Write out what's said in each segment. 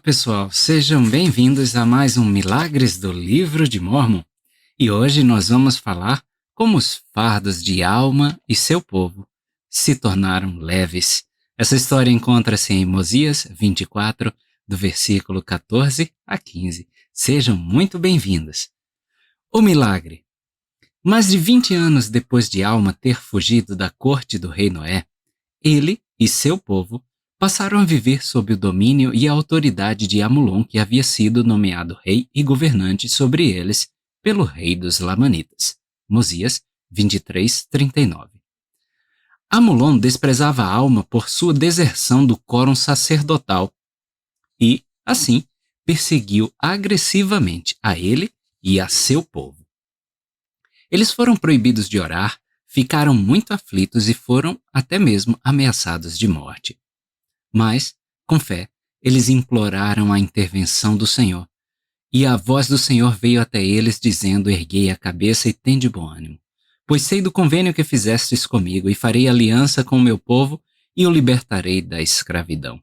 pessoal, sejam bem-vindos a mais um Milagres do Livro de Mórmon. E hoje nós vamos falar como os fardos de Alma e seu povo se tornaram leves. Essa história encontra-se em Mosias 24, do versículo 14 a 15. Sejam muito bem-vindos. O milagre. Mais de 20 anos depois de Alma ter fugido da corte do rei Noé, ele e seu povo passaram a viver sob o domínio e a autoridade de Amulon, que havia sido nomeado rei e governante sobre eles pelo rei dos Lamanitas. Mosias 23:39. Amulon desprezava Alma por sua deserção do quórum sacerdotal e, assim, perseguiu agressivamente a ele e a seu povo. Eles foram proibidos de orar, ficaram muito aflitos e foram até mesmo ameaçados de morte. Mas, com fé, eles imploraram a intervenção do Senhor. E a voz do Senhor veio até eles, dizendo: Erguei a cabeça e tende bom ânimo. Pois sei do convênio que fizestes comigo, e farei aliança com o meu povo, e o libertarei da escravidão.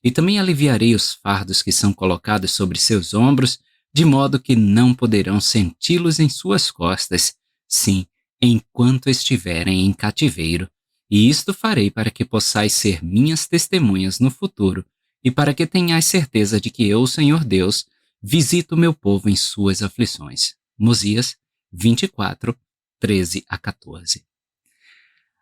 E também aliviarei os fardos que são colocados sobre seus ombros, de modo que não poderão senti-los em suas costas, sim, enquanto estiverem em cativeiro. E isto farei para que possais ser minhas testemunhas no futuro, e para que tenhais certeza de que eu, o Senhor Deus, visito o meu povo em suas aflições. Mosias 24, 13 a 14.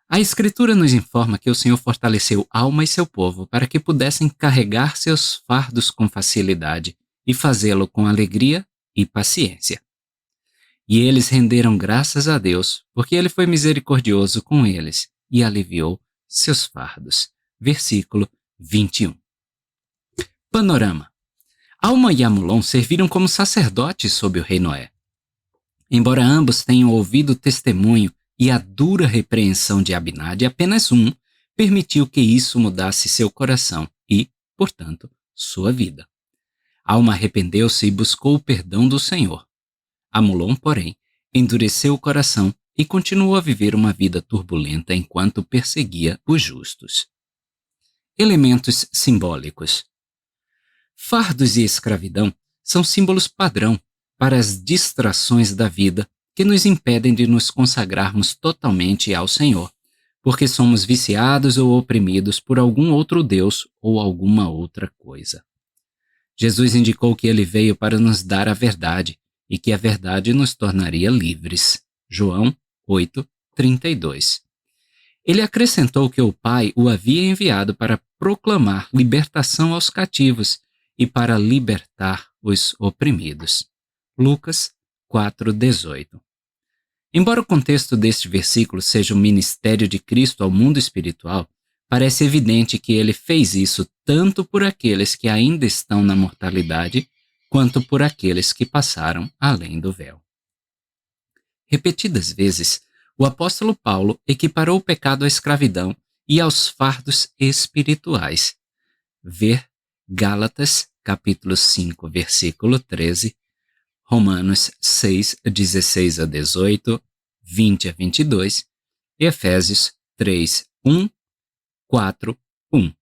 A Escritura nos informa que o Senhor fortaleceu Alma e seu povo para que pudessem carregar seus fardos com facilidade e fazê-lo com alegria e paciência. E eles renderam graças a Deus, porque ele foi misericordioso com eles e aliviou seus fardos. Versículo 21. Panorama. Alma e Amulon serviram como sacerdotes sob o rei Noé. Embora ambos tenham ouvido o testemunho e a dura repreensão de Abinadi, apenas um permitiu que isso mudasse seu coração e, portanto, sua vida. Alma arrependeu-se e buscou o perdão do Senhor. Amulon, porém, endureceu o coração e continuou a viver uma vida turbulenta enquanto perseguia os justos. Elementos simbólicos. Fardos e escravidão são símbolos padrão para as distrações da vida que nos impedem de nos consagrarmos totalmente ao Senhor, porque somos viciados ou oprimidos por algum outro Deus ou alguma outra coisa. Jesus indicou que ele veio para nos dar a verdade e que a verdade nos tornaria livres. João 8:32. Ele acrescentou que o Pai o havia enviado para proclamar libertação aos cativos e para libertar os oprimidos. Lucas 4:18. Embora o contexto deste versículo seja o ministério de Cristo ao mundo espiritual, parece evidente que ele fez isso tanto por aqueles que ainda estão na mortalidade, quanto por aqueles que passaram além do véu. Repetidas vezes, o apóstolo Paulo equiparou o pecado à escravidão e aos fardos espirituais. Ver Gálatas, capítulo 5, versículo 13, Romanos 6, 16 a 18, 20 a 22 e Efésios 3, 1, 4, 1.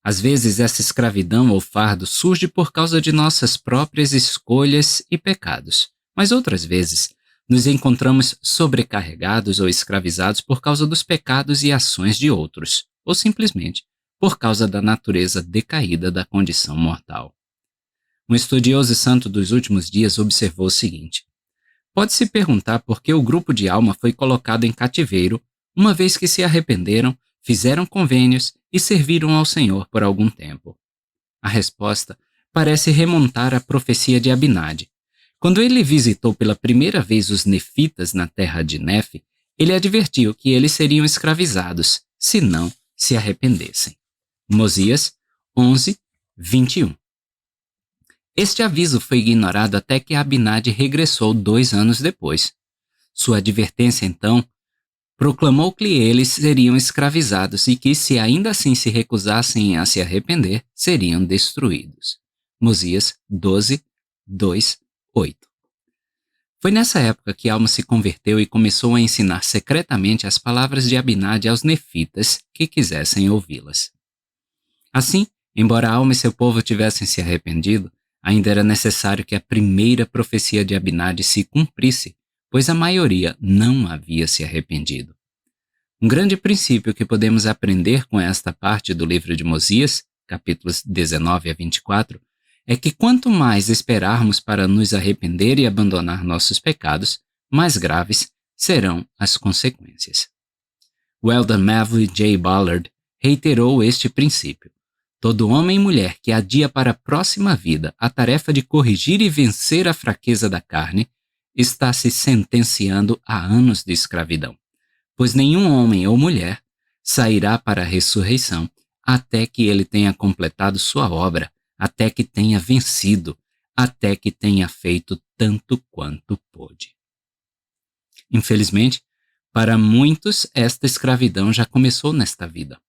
Às vezes, essa escravidão ou fardo surge por causa de nossas próprias escolhas e pecados, mas outras vezes nos encontramos sobrecarregados ou escravizados por causa dos pecados e ações de outros, ou simplesmente por causa da natureza decaída da condição mortal. Um estudioso santo dos últimos dias observou o seguinte: pode-se perguntar por que o grupo de Alma foi colocado em cativeiro, uma vez que se arrependeram, fizeram convênios e serviram ao Senhor por algum tempo. A resposta parece remontar à profecia de Abinadi. Quando ele visitou pela primeira vez os nefitas na terra de Nefe, ele advertiu que eles seriam escravizados, se não se arrependessem. Mosias 11, 21. Este aviso foi ignorado até que Abinadi regressou 2 anos depois. Sua advertência, então, proclamou que eles seriam escravizados e que, se ainda assim se recusassem a se arrepender, seriam destruídos. Mosias 12, 2, 8. Foi nessa época que Alma se converteu e começou a ensinar secretamente as palavras de Abinadi aos nefitas que quisessem ouvi-las. Assim, Embora a alma e seu povo tivessem se arrependido, ainda era necessário que a primeira profecia de Abinadi se cumprisse, pois a maioria não havia se arrependido. Um grande princípio que podemos aprender com esta parte do livro de Mosias, capítulos 19 a 24, é que quanto mais esperarmos para nos arrepender e abandonar nossos pecados, mais graves serão as consequências. O elder Mavely J. Ballard reiterou este princípio. Todo homem e mulher que adia para a próxima vida a tarefa de corrigir e vencer a fraqueza da carne está se sentenciando a anos de escravidão, pois nenhum homem ou mulher sairá para a ressurreição até que ele tenha completado sua obra, até que tenha vencido, até que tenha feito tanto quanto pôde. Infelizmente, para muitos, esta escravidão já começou nesta vida.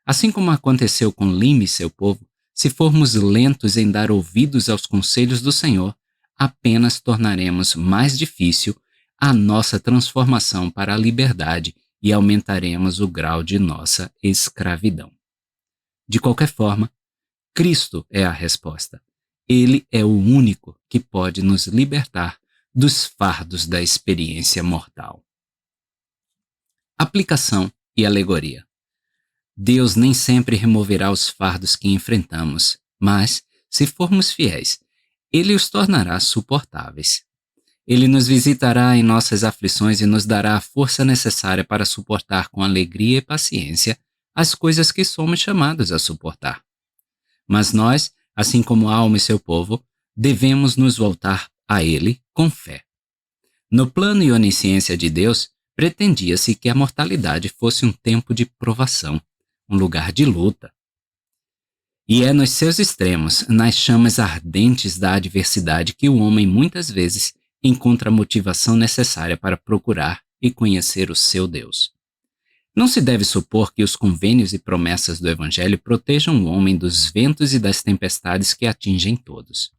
Assim como aconteceu com Lime e seu povo, se formos lentos em dar ouvidos aos conselhos do Senhor, apenas tornaremos mais difícil a nossa transformação para a liberdade e aumentaremos o grau de nossa escravidão. De qualquer forma, Cristo é a resposta. Ele é o único que pode nos libertar dos fardos da experiência mortal. Aplicação e alegoria. Deus nem sempre removerá os fardos que enfrentamos, mas, se formos fiéis, Ele os tornará suportáveis. Ele nos visitará em nossas aflições e nos dará a força necessária para suportar com alegria e paciência as coisas que somos chamados a suportar. Mas nós, assim como a alma e seu povo, devemos nos voltar a Ele com fé. No plano e onisciência de Deus, pretendia-se que a mortalidade fosse um tempo de provação, um lugar de luta. E é nos seus extremos, nas chamas ardentes da adversidade, que o homem muitas vezes encontra a motivação necessária para procurar e conhecer o seu Deus. Não se deve supor que os convênios e promessas do Evangelho protejam o homem dos ventos e das tempestades que atingem todos.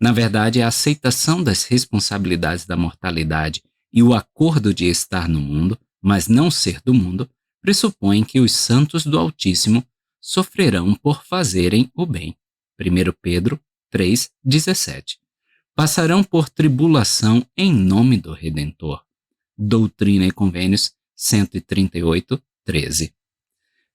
Na verdade, a aceitação das responsabilidades da mortalidade e o acordo de estar no mundo, mas não ser do mundo, pressupõem que os santos do Altíssimo sofrerão por fazerem o bem. 1 Pedro 3,17. Passarão por tribulação em nome do Redentor. Doutrina e Convênios 138:13.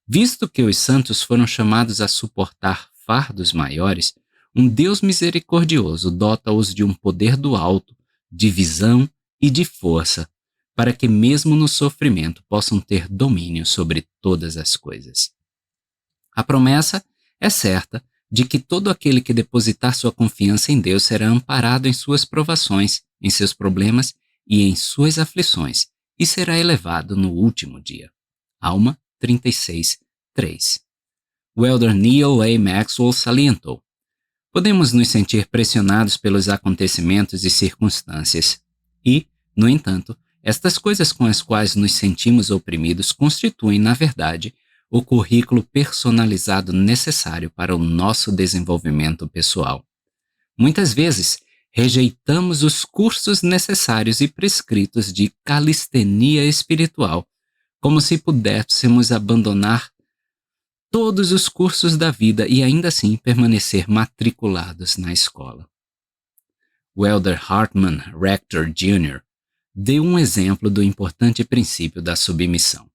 Visto que os santos foram chamados a suportar fardos maiores, um Deus misericordioso dota-os de um poder do alto, de visão e de força, para que mesmo no sofrimento possam ter domínio sobre todas as coisas. A promessa é certa de que todo aquele que depositar sua confiança em Deus será amparado em suas provações, em seus problemas e em suas aflições, e será elevado no último dia. Alma 36:3. O elder Neal A. Maxwell salientou: podemos nos sentir pressionados pelos acontecimentos e circunstâncias e, no entanto, estas coisas com as quais nos sentimos oprimidos constituem, na verdade, o currículo personalizado necessário para o nosso desenvolvimento pessoal. Muitas vezes, rejeitamos os cursos necessários e prescritos de calistenia espiritual, como se pudéssemos abandonar todos os cursos da vida e ainda assim permanecer matriculados na escola. O elder Hartman Rector Jr. deu um exemplo do importante princípio da submissão.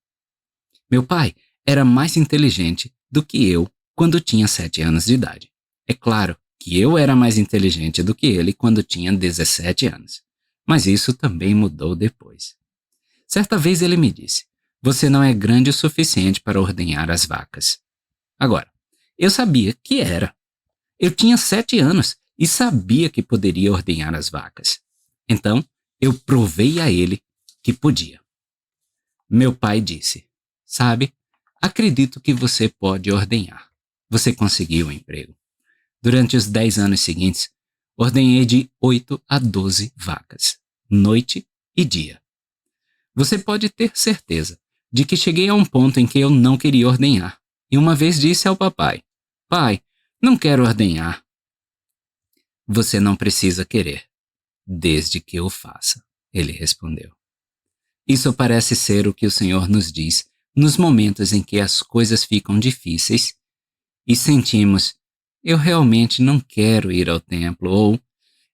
Meu pai era mais inteligente do que eu quando tinha 7 anos de idade. É claro que eu era mais inteligente do que ele quando tinha 17 anos. Mas isso também mudou depois. Certa vez ele me disse: você não é grande o suficiente para ordenhar as vacas. Agora, eu sabia que era. Eu tinha 7 anos e sabia que poderia ordenhar as vacas. Então, eu provei a ele que podia. Meu pai disse: sabe, acredito que você pode ordenhar. Você conseguiu o emprego. Durante os 10 anos seguintes, ordenhei de 8 a 12 vacas, noite e dia. Você pode ter certeza de que cheguei a um ponto em que eu não queria ordenhar, e uma vez disse ao papai: pai, não quero ordenhar. Você não precisa querer, desde que eu faça, ele respondeu. Isso parece ser o que o Senhor nos diz nos momentos em que as coisas ficam difíceis e sentimos: eu realmente não quero ir ao templo, ou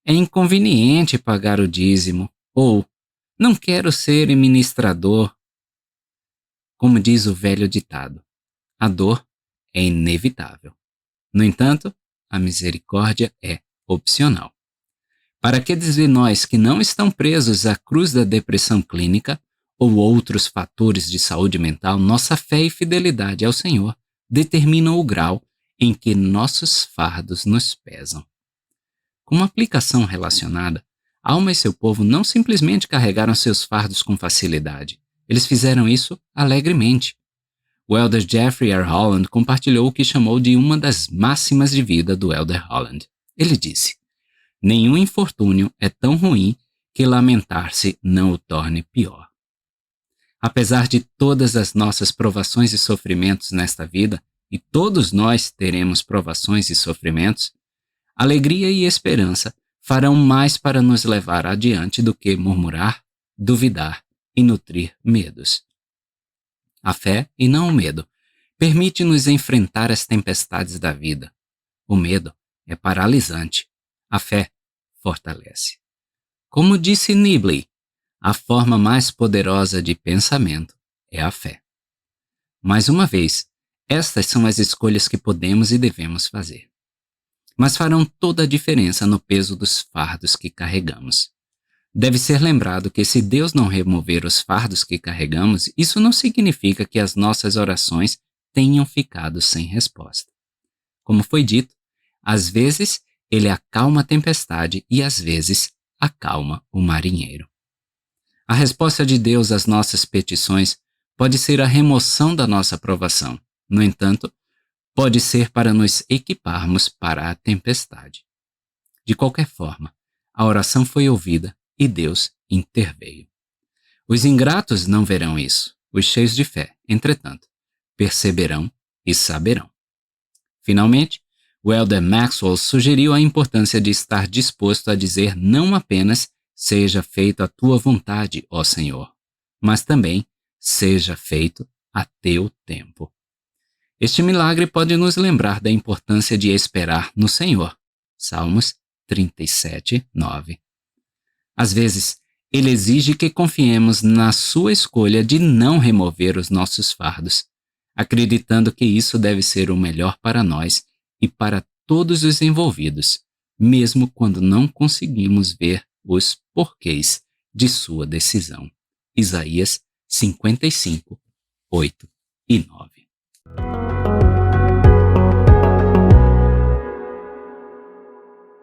é inconveniente pagar o dízimo, ou não quero ser ministrador. Como diz o velho ditado, a dor é inevitável. No entanto, a misericórdia é opcional. Para aqueles de nós que não estão presos à cruz da depressão clínica ou outros fatores de saúde mental, nossa fé e fidelidade ao Senhor determinam o grau em que nossos fardos nos pesam. Como aplicação relacionada, Alma e seu povo não simplesmente carregaram seus fardos com facilidade. Eles fizeram isso alegremente. O elder Jeffrey R. Holland compartilhou o que chamou de uma das máximas de vida do elder Holland. Ele disse: nenhum infortúnio é tão ruim que lamentar-se não o torne pior. Apesar de todas as nossas provações e sofrimentos nesta vida, e todos nós teremos provações e sofrimentos, alegria e esperança farão mais para nos levar adiante do que murmurar, duvidar e nutrir medos. A fé, e não o medo, permite-nos enfrentar as tempestades da vida. O medo é paralisante. A fé fortalece. Como disse Nibley, a forma mais poderosa de pensamento é a fé. Mais uma vez, estas são as escolhas que podemos e devemos fazer. Mas farão toda a diferença no peso dos fardos que carregamos. Deve ser lembrado que se Deus não remover os fardos que carregamos, isso não significa que as nossas orações tenham ficado sem resposta. Como foi dito, às vezes Ele acalma a tempestade e às vezes acalma o marinheiro. A resposta de Deus às nossas petições pode ser a remoção da nossa provação. No entanto, pode ser para nos equiparmos para a tempestade. De qualquer forma, a oração foi ouvida e Deus interveio. Os ingratos não verão isso. Os cheios de fé, entretanto, perceberão e saberão. Finalmente, o elder Maxwell sugeriu a importância de estar disposto a dizer não apenas seja feito a tua vontade, ó Senhor, mas também seja feito a teu tempo. Este milagre pode nos lembrar da importância de esperar no Senhor. Salmos 37, 9. Às vezes, Ele exige que confiemos na sua escolha de não remover os nossos fardos, acreditando que isso deve ser o melhor para nós e para todos os envolvidos, mesmo quando não conseguimos ver os porquês de sua decisão. Isaías 55, 8 e 9.